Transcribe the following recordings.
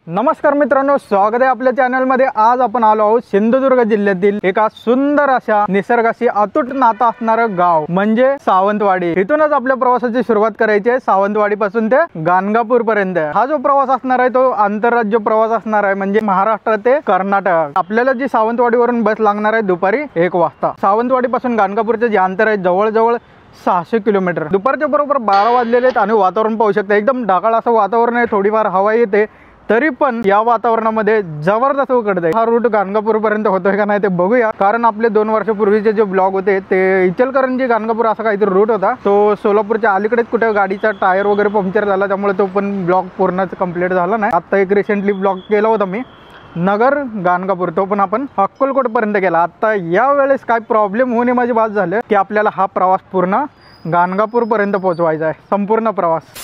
नमस्कार मित्रांनो, स्वागत आहे आपल्या चॅनलमध्ये। आज आपण आलो आहोत सिंधुदुर्ग जिल्ह्यातील एका सुंदर अशा निसर्गाशी अतूट नातं असणारं गाव म्हणजे सावंतवाडी। इथूनच आपल्या प्रवासाची सुरुवात करायची आहे। सावंतवाडी पासून ते गाणगापूर पर्यंत हा जो प्रवास असणार आहे तो आंतरराज्य प्रवास असणार आहे, म्हणजे महाराष्ट्र ते कर्नाटक। आपल्याला जी सावंतवाडीवरून बस लागणार आहे दुपारी 1 वाजता। सावंतवाडी पासून गाणगापूरचे जे अंतर आहे जवळजवळ 600 किलोमीटर। दुपारच्या बरोबर 12 वाजलेले आहेत आणि वातावरण पाहू शकता, एकदम ढगाळ असं वातावरण आहे। थोडीफार हवा येते तरी पण या वातावरणामध्ये जबरदस्त उकडतंय। हा रूट गाणगापूर पर्यंत होतोय का नाही ते बघूया, कारण आपले 2 वर्षापूर्वीचे जे ब्लॉग होते ते इचलकरंजी गाणगापूर असा काहीतरी रूट होता। तो सोलापूरच्या अलीकडेच कुठे गाडीचा टायर वगैरे पंक्चर झाला, त्यामुळे तो पण ब्लॉग पूर्णच कंप्लीट झाला नाही। आता एक रिसेंटली ब्लॉग केला होता मी नगर गाणगापूर, तो पण आपण अक्कलकोट पर्यंत गेला। आता या वेळेस काय प्रॉब्लेम होणे माझी बात झाले की आपल्याला हा प्रवास पूर्ण गाणगापूर पर्यंत पोहोचवायचा आहे, संपूर्ण प्रवास।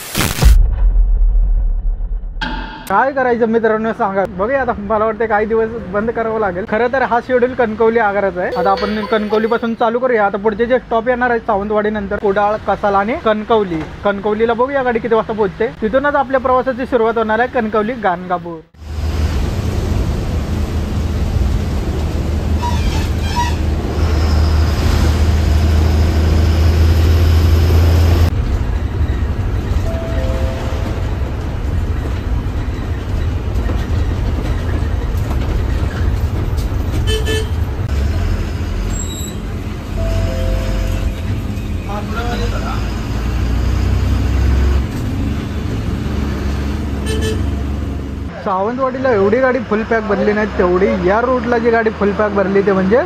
काय करायचं मित्रांनो सांगा, बघूया आता। मला वाटतं काही दिवस बंद करावं लागेल। खरं तर हा शेड्यूल कणकवली आगाराचा आहे। आता आपण कणकवली पासून चालू करूया। आता पुढचे जे स्टॉप येणार आहेत सावंतवाडी नंतर कुडाळ, कसाल आणि कणकवली। कणकवलीला बघूया गाडी किती वाजता पोहोचते। तिथूनच आपल्या प्रवासाची सुरुवात होणार आहे कणकवली गाणगापूर। सावंतवाडीला एवढी गाडी फुल पॅक भरली नाही तेवढी या रूटला जी गाडी फुल पॅक भरली ते म्हणजे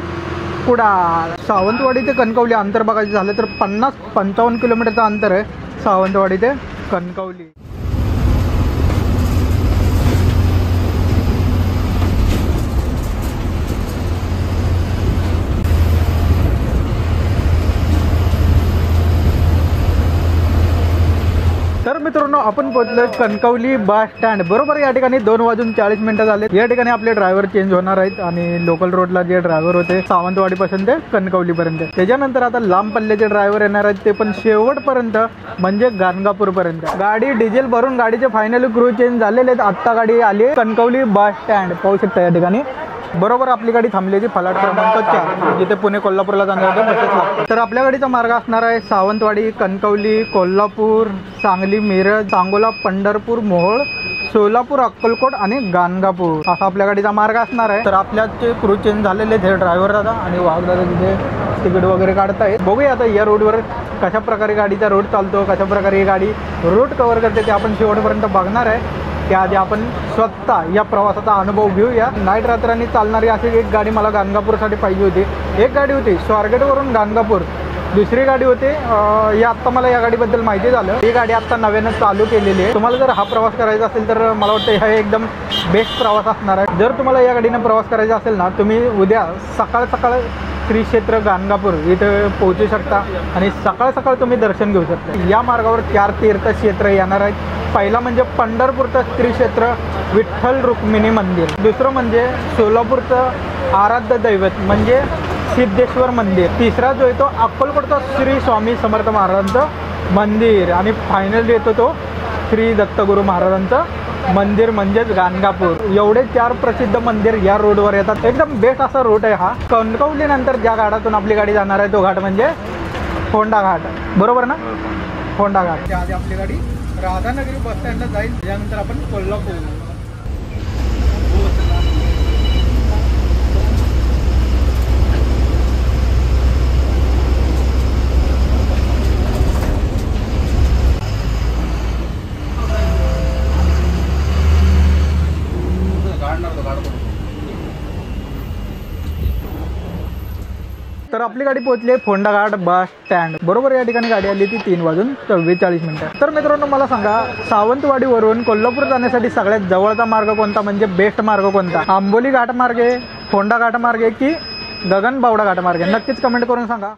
कुडाळ। सावंतवाडी ते कणकवली अंतर बघायचं झालं तर 50-55 किलोमीटरचं अंतर आहे सावंतवाडी ते कणकवली। तर मित्रांनो आपण पोहोचलो कणकवली बस स्टँड बरोबर। या ठिकाणी 2:40 झाले। या ठिकाणी आपले ड्रायव्हर चेंज होणार आहेत आणि लोकल रोडला जे ड्रायव्हर होते सावंतवाडी पासून ते कणकवली पर्यंत, त्याच्यानंतर आता लांब पल्ल्याचे ड्रायव्हर येणार आहेत, ते पण शेवटपर्यंत म्हणजे गाणगापूर पर्यंत। गाडी डिझेल भरून गाडीचे फायनली क्रू चेंज झालेले आहेत। आता गाडी आली कणकवली बस स्टँड, पाहू शकता या ठिकाणी बरोबर आपली गाडी थांबलेली फलाट क्रमांक 4, जिथे पुणे कोल्हापूरला जाण्यासाठी बसेस लागतात। तर आपल्या गाडीचा मार्ग असणार आहे सावंतवाडी, कणकवली, कोल्हापूर, सांगली, मिरज, सांगोला, पंढरपूर, मोहोळ, सोलापूर, अक्कलकोट आणि गाणगापूर असा आपल्या गाडीचा मार्ग असणार आहे। तर आपल्याचे क्रू चेंज झालेले आहेत, ड्रायव्हर दादा आणि वाघ दादा तिथे तिकीट वगैरे काढतायत। बघूया आता या रोडवर कशा प्रकारे गाडीचा रूट चालतो, कशा प्रकारे ही गाडी रूट कव्हर करते ते आपण शेवटपर्यंत बघणार आहे। त्याआधी आपण स्वतः या प्रवासाचा अनुभव घेऊया। नाईट रात्रांनी चालणारी अशी एक गाडी मला गाणगापूरसाठी पाहिजे होती। एक गाडी होती स्वारगेटवरून गाणगापूर, दुसरी गाडी होती या आत्ता मला या गाडीबद्दल माहिती झालं, ही गाडी आत्ता नव्यानं चालू केलेली आहे। तुम्हाला जर हा प्रवास करायचा असेल तर मला वाटतं हा एकदम बेस्ट प्रवास असणार आहे। जर तुम्हाला या गाडीनं प्रवास करायचा असेल ना, तुम्ही उद्या सकाळ श्री क्षेत्र गाणगापूर इथे पोहोचू शकता आणि सकाळ सकाळ तुम्ही दर्शन घेऊ शकता। या मार्गावर 4 तीर्थक्षेत्र येणार आहेत। पहिला म्हणजे पंढरपूरचं श्री क्षेत्र विठ्ठल रुक्मिणी मंदिर, दुसरं म्हणजे सोलापूरचं आराध्य दैवत म्हणजे सिद्धेश्वर मंदिर, तिसरा जो येतो अक्कलकोटचा श्री स्वामी समर्थ महाराजांचं मंदिर आणि फायनल येतो तो श्री दत्तगुरू महाराजांचं मंदिर म्हणजेच गाणगापूर। एवढे 4 प्रसिद्ध मंदिर या रोडवर येतात। एकदम बेस्ट असा रूट आहे हा। कणकवली नंतर ज्या घाटातून आपली गाडी जाणार आहे तो घाट म्हणजे फोंडा घाट, बरोबर ना? फोंडा घाट। त्याआधी आपली गाडी राधानगरी बस स्टँडला जाईल, त्यानंतर आपण कोल्हापूर। तर आपली गाडी पोहोचली आहे फोंडा घाट बस स्टँड बरोबर. या ठिकाणी गाडी आली ती 3:44. तर मित्रांनो मला सांगा, सावंतवाडीवरून कोल्हापूर जाण्यासाठी सगळ्यात जवळचा मार्ग कोणता, म्हणजे बेस्ट मार्ग कोणता? आंबोली घाट मार्गे, फोंडा घाट मार्गे की गगनबावडा घाट मार्गे? नक्कीच कमेंट करून सांगा.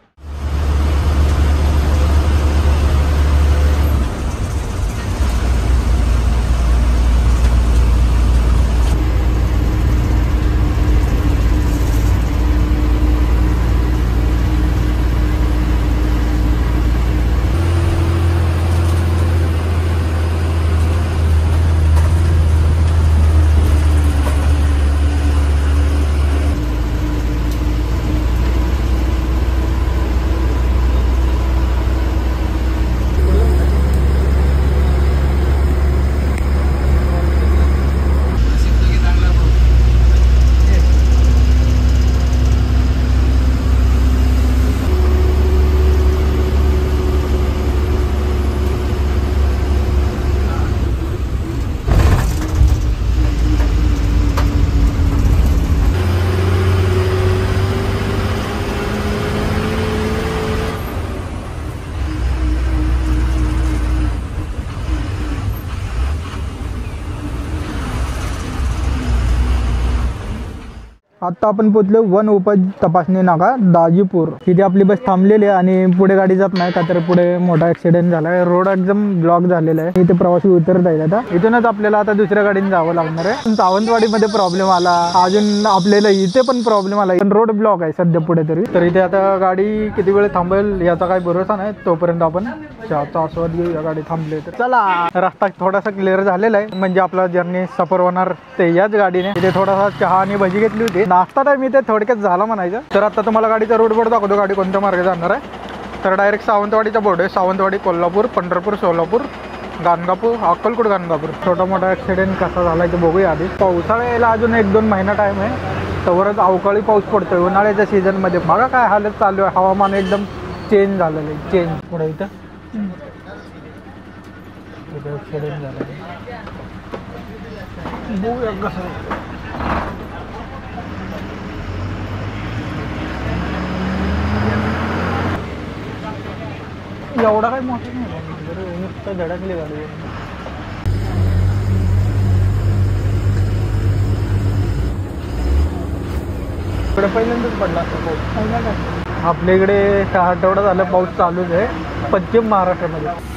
आता आपण पोहोचलो वन उपज तपासणी नाका दाजीपूर. तिथे आपली बस थांबलेली आहे आणि पुढे गाडी जात नाही का, तर पुढे मोठा ऍक्सिडेंट झाला आहे. रोड एकदम ब्लॉक झालेला आहे. इथे प्रवासी उतरत आहेत. आता इथूनच आपल्याला आता दुसऱ्या गाडीने जावं लागणार आहे. सावंतवाडीमध्ये प्रॉब्लेम आला, अजून आपल्याला इथे पण प्रॉब्लेम आला, पण रोड ब्लॉक आहे सध्या पुढे तरी. तर इथे आता गाडी किती वेळ थांबेल याचा काही भरोसा नाही. तोपर्यंत आपण चहाचा आस्वाद घेऊ. या गाडी थांबली तर चला. रस्ता थोडासा क्लिअर झालेला आहे, म्हणजे आपला जर्नी सफर होणार ते याच गाडीने. इथे थोडासा चहा आणि भजी घेतली होती. नाश्ता टाइम इथे थोडक्यात झाला म्हणायचं. तर आता तुम्हाला गाडीचा रोड बोर्ड दाखवतो, गाडी कोणत्या मार्गे जाणार आहे. तर डायरेक्ट सावंतवाडीचा बोर्ड आहे. सावंतवाडी, कोल्हापूर, पंढरपूर, सोलापूर, गाणगापूर, अक्कलकोट, गाणगापूर. छोटा मोठा ऍक्सिडेंट कसा झाला ते बघूया आधी. पावसाळा यायला अजून 1-2 महिना टाइम आहे. तवरच अवकाळी पाऊस पडतोय उन्हाळ्याच्या सीझनमध्ये. बघा काय हालत चालू आहे. हवामान एकदम चेंज झालेलं आहे. चेंज पुढे इथं ऍक्सिडेंट झालं. बघूया कसं. एवढा काही मोठं नाही, नुसतं धडकली गाडी. इकडे पहिल्यांदाच पडला असं पाऊस. आपल्या इकडे 6 आठवडा झालं पाऊस चालूच आहे पश्चिम महाराष्ट्रामध्ये.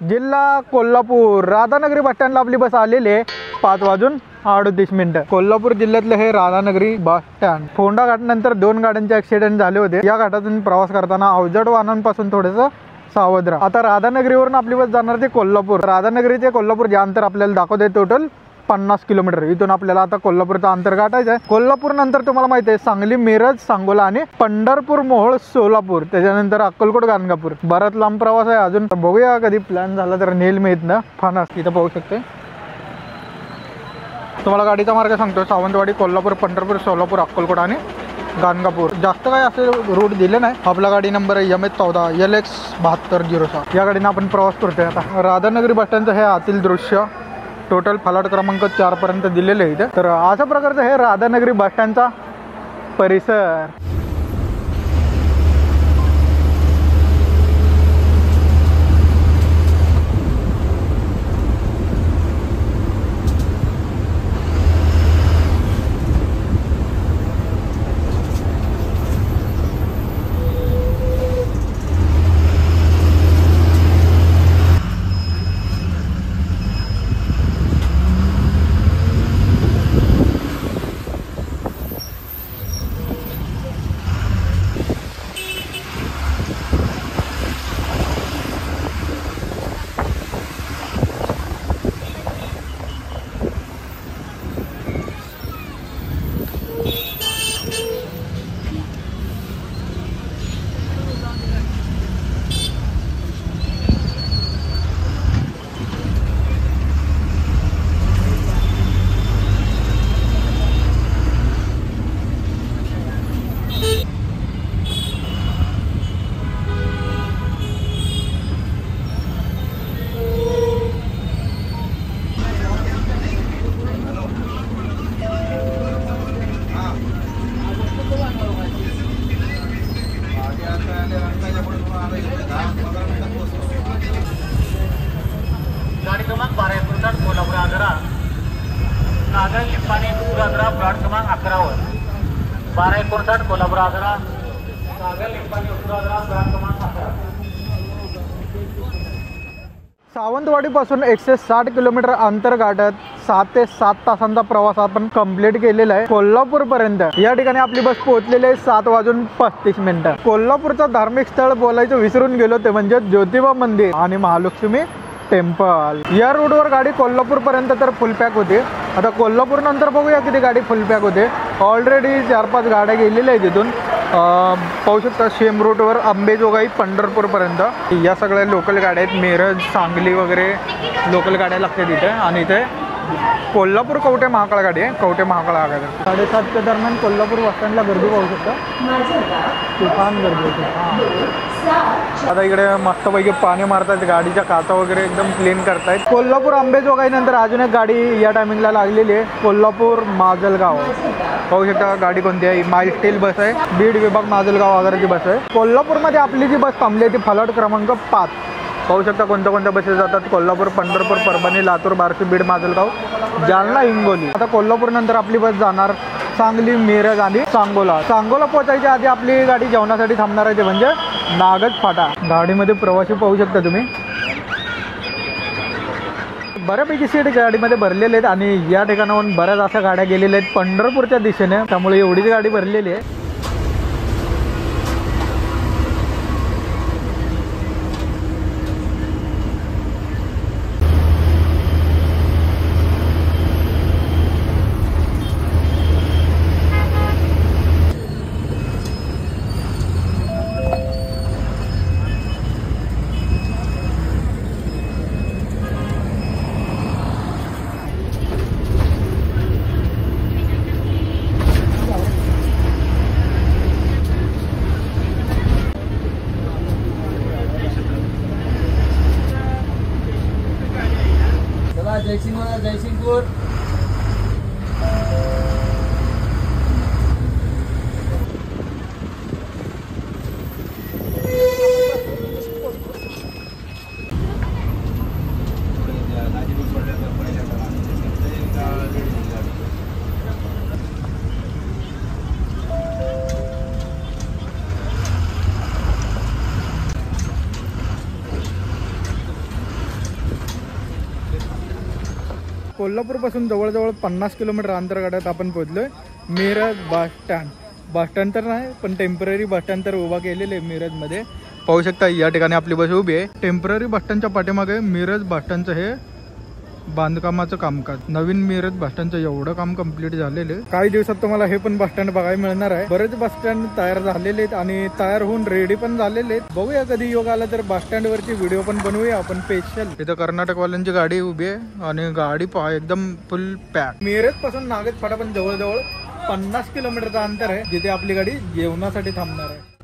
जिल्हा कोल्हापूर, राधानगरी बस स्टँडला आपली बस आलेली आहे 5:38. कोल्हापूर जिल्ह्यातलं हे राधानगरी बस स्टँड. फोंडा घाटानंतर 2 गाड्यांचे ऍक्सिडेंट झाले होते. या घाटातून प्रवास करताना अवजड वाहनांपासून थोडंसं सावध राहा. आता राधानगरीवरून आपली बस जाणार ते कोल्हापूर. राधानगरी ते कोल्हापूर जे अंतर आपल्याला दाखवते टोटल 50 किलोमीटर. इथून आपल्याला आता कोल्हापूरचा अंतर गाठायचं आहे. कोल्हापूर नंतर तुम्हाला माहिती आहे सांगली, मिरज, सांगोला आणि पंढरपूर, मोहोळ, सोलापूर, त्याच्यानंतर अक्कलकोट, गाणगापूर. बराच लांब प्रवास आहे अजून. बघूया कधी प्लॅन झाला तर नेल मी इथनं फानास. इथं पाहू शकते तुम्हाला गाडीचा मार्ग सांगतो. सावंतवाडी, कोल्हापूर, पंढरपूर, सोलापूर, अक्कलकोट आणि गाणगापूर. जास्त काय असे रूट दिले नाही. आपला गाडी नंबर आहे MH14 LX 7206. या गाडीनं आपण प्रवास करतोय. आता राधानगरी बस स्टँडचं हे आतील दृश्य टोटल फलाट क्रमांक 4 पर्यंत दिलेले आहे इथे. तर अशा प्रकारचं हे राधानगरी बस स्टँडचा परिसर. गाडी क्रमांक 1259 कोल्हापूर आजरा नागल लिंबाने दुसरा आजरा प्लॉट क्रमांक 11 वर 1259 कोल्हापूर आजरा नागल लिंबाने दुसरा आजरा प्लॉट क्रमांक 11. सावंतवाडीपासून 160 किलोमीटर अंतर गाठत 7 ते 7 तासांचा प्रवास आपण कंप्लीट केलेला आहे कोल्हापूर पर्यंत. या ठिकाणी आपली बस पोहोचलेली आहे 7:35. कोल्हापूरचं धार्मिक स्थळ बोलायचं विसरून गेलो ते म्हणजे ज्योतिबा मंदिर आणि महालक्ष्मी टेम्पल. या रूटवर गाडी कोल्हापूर पर्यंत तर फुल पॅक होते. आता कोल्हापूर नंतर बघूया किती गाडी फुल पॅक होते. ऑलरेडी 4-5 गाड्या गेलेल्या आहेत तिथून. पाहू शकता सेम रूटवर अंबेजोगाई पंढरपूरपर्यंत या सगळ्या लोकल गाड्या आहेत. मिरज सांगली वगैरे लोकल गाड्या लागतात इथे. आणि इथे कोल्हापूर कवठे महाकाळ गाडी आहे. कवठे महाकाळ हा गाडी 7:30च्या दरम्यान कोल्हापूर बसस्टँडला गर्दी पाहू शकता. तुफान गर्दी होती. आता इकडे मस्तपैकी पाणी मारतात. गाडीच्या काचा वगैरे एकदम क्लीन करतायत. कोल्हापूर अंबेजोगाई नंतर अजून एक गाडी या टायमिंगला लागलेली आहे कोल्हापूर माजलगाव. पाहू शकता गाडी कोणती आहे. माय स्टील बस आहे. बीड विभाग माजलगाव आगाराची बस आहे. कोल्हापूरमध्ये आपली जी बस थांबली आहे ती फलाट क्रमांक 5. पाहू शकता कोणत्या कोणत्या बसेस जातात. कोल्हापूर पंढरपूर परभणी लातूर बार्शी बीड माजलगाव जालना हिंगोली. आता कोल्हापूर नंतर आपली बस जाणार सांगली मिरज आणि सांगोला. सांगोला पोहोचायच्या आधी आपली गाडी जेवणासाठी थांबणार आहे ते म्हणजे नागज फाटा. गाडीमध्ये प्रवासी पाहू शकता तुम्ही. बऱ्यापैकी सीट गाडीमध्ये भरलेले आहेत आणि या ठिकाणाहून बऱ्याच अशा गाड्या गेलेल्या आहेत पंढरपूरच्या दिशेने. त्यामुळे एवढीच गाडी भरलेली आहे. जयसिंगपूर कोल्हापूरपासून जवळजवळ 50 किलोमीटर अंतर गाठत आपण पोहोचलोय Miraj bus stand. Bus stand तर नाही पण टेम्पररी बस स्टँड तर उभा केलेले आहे मिरजमध्ये. पाहू शकता या ठिकाणी आपली बस उभी आहे. टेम्पररी बस स्टँडच्या पाठीमागे मिरज बस स्टँडचं हे बांधकामाचं कामकाज. नवीन मिरज बस स्टँडचं एवढं काम कंप्लीट झालेलं आहे. काही दिवसात तुम्हाला हे पण बस स्टँड बघायला मिळणार आहे. बरेच बस स्टँड तयार झालेले आहेत आणि तयार होऊन रेडी पण झालेले आहेत. बघूया कधी योग आला तर बस स्टँड वरची व्हिडिओ पण बनवूया आपण स्पेशल. इथं कर्नाटकवाल्यांची गाडी उभी आहे आणि गाडी पहा एकदम फुल पॅक. मिरज पासून नागज फाटा पण जवळजवळ 50 किलोमीटरचं अंतर आहे जिथे आपली गाडी जेवणासाठी थांबणार आहे.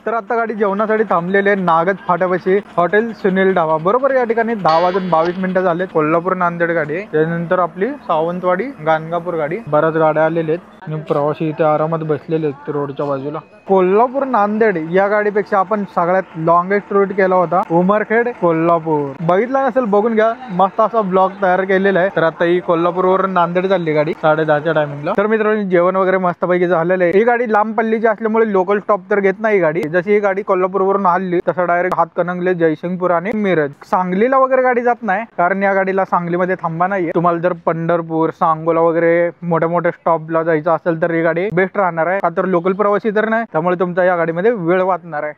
तर आता गाडी जेवणासाठी थांबलेले आहे नागज फाट्यापाशी हॉटेल सुनील ढाबा. बरोबर या ठिकाणी 10:22 झाले. कोल्हापूर नांदेड गाडी आहे. त्यानंतर आपली सावंतवाडी गाणगापूर गाडी. बऱ्याच गाड्या आलेल्या आहेत. आणि प्रवासी इथे आरामात बसलेले आहेत रोडच्या बाजूला. कोल्हापूर नांदेड या गाडीपेक्षा आपण सगळ्यात लॉंगेस्ट रूट केला होता उमरखेड कोल्हापूर. बघितला नसेल बघून घ्या, मस्त असा ब्लॉग तयार केलेला आहे. तर आता ही कोल्हापूरवरून नांदेड चालली गाडी 10:30च्या टायमिंगला. तर मित्रांनो जेवण वगैरे मस्तपैकी झालेलं आहे. ही गाडी लांब पल्लीची असल्यामुळे लोकल स्टॉप तर घेत नाही गाडी. जशी ही गाडी कोल्हापूरवरून हल्ली तसं डायरेक्ट हातकणंगले, जयसिंगपूर आणि मिरज. सांगलीला वगैरे गाडी जात नाही, कारण या गाडीला सांगलीमध्ये थांबा नाहीये. तुम्हाला जर पंढरपूर, सांगोला वगैरे मोठ्या मोठ्या स्टॉपला जायचं असेल तर ही गाडी बेस्ट राहणार आहे. का तर लोकल प्रवासी तर नाही, त्यामुळे तुमचा या गाडीमध्ये वेळ वाचणार आहे.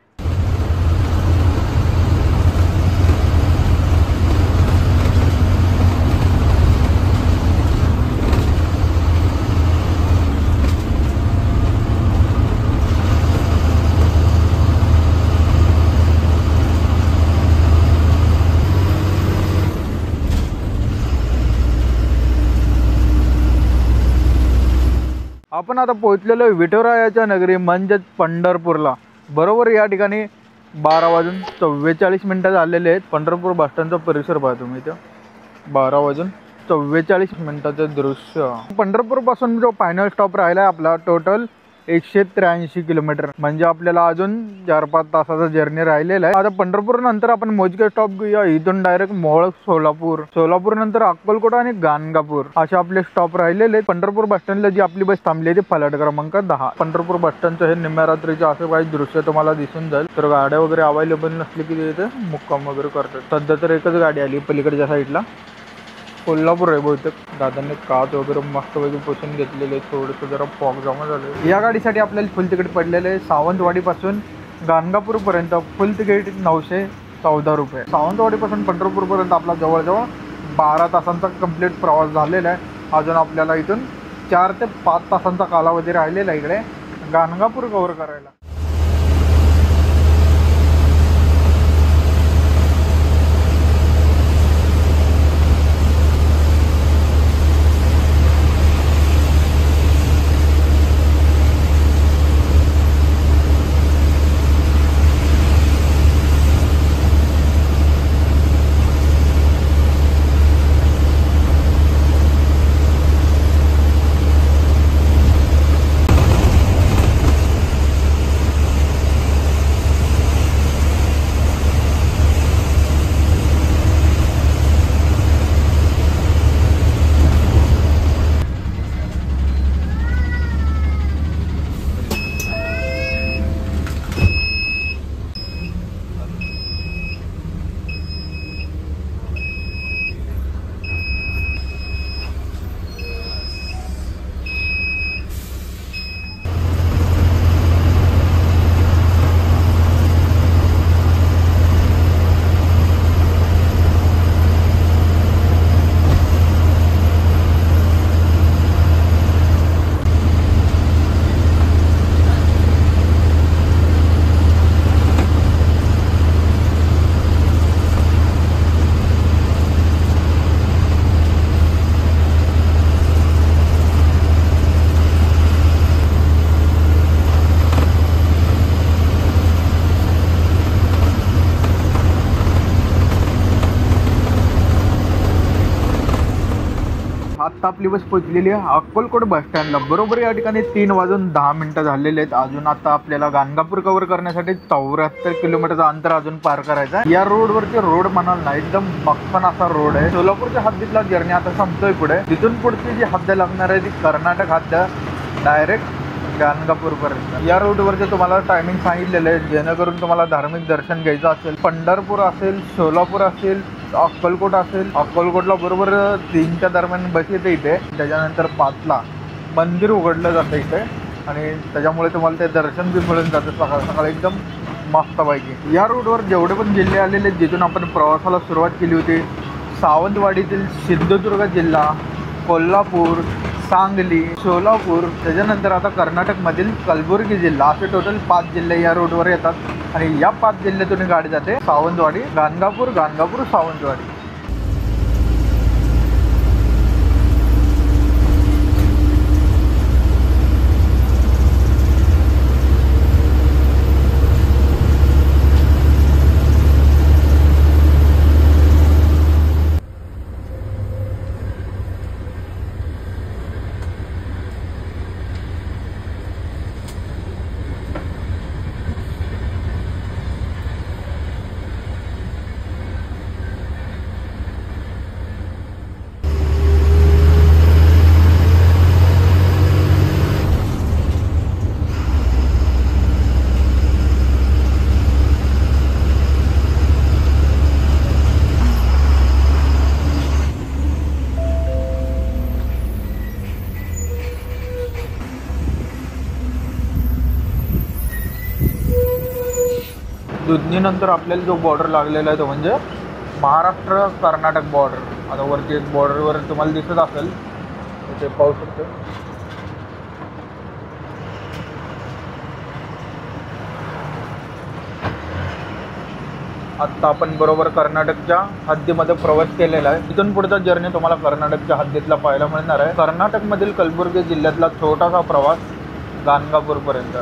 आपण आता पोहोचलेलो विठुरायाच्या नगरी म्हणजेच पंढरपूरला. बरोबर या ठिकाणी 12:44 झालेले आहेत. पंढरपूर बस स्टँडचा परिसर पाहा तुम्ही. इथे 12:44 दृश्य. पंढरपूर पासून जो फायनल स्टॉप राहिला आहे आपला टोटल 183 किलोमीटर. म्हणजे आपल्याला अजून 4-5 तासाचा जर्नी राहिलेला आहे. आता पंढरपूर नंतर आपण मोजके स्टॉप घेऊया. इथून डायरेक्ट मोहोळ, सोलापूर, सोलापूर नंतर अक्कलकोट आणि गाणगापूर असे आपले स्टॉप राहिलेले. पंढरपूर बस स्टँडला जी आपली बस थांबली आहे ती फलाट क्रमांक 10. पंढरपूर बस स्टँडचं हे निम्म्या रात्रीचे असे काही दृश्य तुम्हाला दिसून जाईल. तर गाड्या वगैरे अवेलेबल नसली की इथे मुक्काम वगैरे करतात. सध्या तर एकच गाडी आली पलीकडच्या साईडला. कोल्हापूर आहे बहुतेक. दादांनी काच वगैरे मस्तपैकी पुसून घेतलेले. थोडंसं जरा फॉग जमा झालं. या गाडीसाठी आपल्याला फुल तिकीट पडलेलं आहे. सावंतवाडीपासून गाणगापूरपर्यंत फुल तिकीट 914 रुपये. सावंतवाडीपासून पंढरपूरपर्यंत आपला जवळजवळ 12 तासांचा कंप्लीट प्रवास झालेला आहे. अजून आपल्याला इथून 4 ते 5 तासांचा कालावधी राहिलेला आहे इकडे गाणगापूर कव्हर करायला. आता आपली बस पोहोचलेली आहे अक्कलकोट बस स्टँडला. बरोबर या ठिकाणी 3:10 झालेले आहेत. अजून आता आपल्याला गाणगापूर कव्हर करण्यासाठी 74 किलोमीटरचा अंतर अजून पार करायचा आहे. या रोडवरचे रोड म्हणाल ना एकदम मक्खन असा रोड आहे. सोलापूरच्या हद्दीतला जर्नी आता संपतोय पुढे. तिथून पुढची जी हद्द लागणार आहे ती कर्नाटक हद्द डायरेक्ट गाणगापूर पर्यंत. या रोडवरचे तुम्हाला टायमिंग सांगितलेलं आहे जेणेकरून तुम्हाला धार्मिक दर्शन घ्यायचं असेल, पंढरपूर असेल, सोलापूर असेल, अक्कलकोट असेल. अक्कलकोटला बरोबर 3च्या दरम्यान बस येते इथे. त्याच्यानंतर 5ला मंदिर उघडलं जातं इथे आणि त्याच्यामुळे तुम्हाला ते दर्शन बी मिळून जातं सकाळ सकाळी एकदम मस्तपैकी. या रोडवर जेवढे पण जिल्हे आलेले जिथून आपण प्रवासाला सुरुवात केली होती, सावंतवाडीतील सिंधुदुर्ग जिल्हा, कोल्हापूर, सांगली, सोलापूर, त्याच्यानंतर आता कर्नाटकमधील कलबुर्गी जिल्हा, असे टोटल 5 जिल्हे या रोडवर येतात. आणि या 5 जिल्ह्यातून गाडी जाते सावंतवाडी, गाणगापूर, गाणगापूर, सावंतवाडी. दुधनीनंतर आपल्याला जो बॉर्डर लागलेला आहे तो म्हणजे महाराष्ट्र कर्नाटक बॉर्डर. आता वरती एक बॉर्डरवर तुम्हाला दिसत असेल ते पाहू शकतो. आत्ता आपण बरोबर कर्नाटकच्या हद्दीमध्ये प्रवेश केलेला आहे. इथून पुढचा जर्नी तुम्हाला कर्नाटकच्या हद्दीतला पाहायला मिळणार आहे. कर्नाटकमधील कलबुर्गी जिल्ह्यातला छोटासा प्रवास गाणगापूरपर्यंत.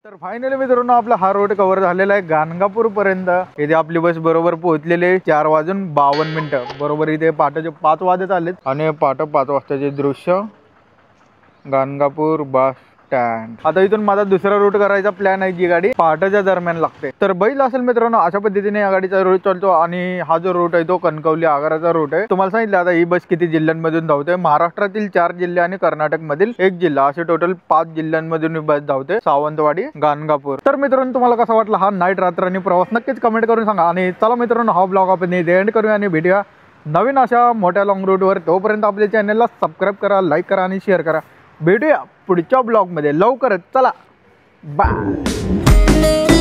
तर फायनली मित्रांनो आपला हा रोड कव्हर झालेला आहे गाणगापूर पर्यंत. इथे आपली बस बरोबर पोहोचलेली आहे 4:52 बरोबर. इथे पहाटेचे 5 वाजत आलेत आणि पहाटे 5 वाजताचे दृश्य गाणगापूर बस स्टँड. आता इथून माझा दुसरा रूट करायचा प्लॅन आहे. जी गाडी पहाटेच्या दरम्यान लागते. तर बैल असेल मित्रांनो अशा पद्धतीने या गाडीचा रूट चालतो आणि हा जो रूट आहे तो कणकवली आगाराचा रूट आहे. तुम्हाला सांगितलं आता ही बस किती जिल्ह्यांमधून धावते. महाराष्ट्रातील 4 जिल्हे आणि कर्नाटक मधील 1 जिल्हा असे टोटल 5 जिल्ह्यांमधून ही बस धावते. सावंतवाडी गाणगापूर. तर मित्रांनो तुम्हाला कसा वाटला हा नाईट रात्रनी प्रवास नक्कीच कमेंट करून सांगा. आणि चला मित्रांनो हा ब्लॉग आपण इथे एंड करूया आणि भेटूया नवीन अशा मोठ्या लॉंग रूटवर. तोपर्यंत आपल्या चॅनलला सबस्क्राईब करा, लाईक करा आणि शेअर करा. भेटूया पुढच्या ब्लॉग मध्ये लवकरच. चला बाय.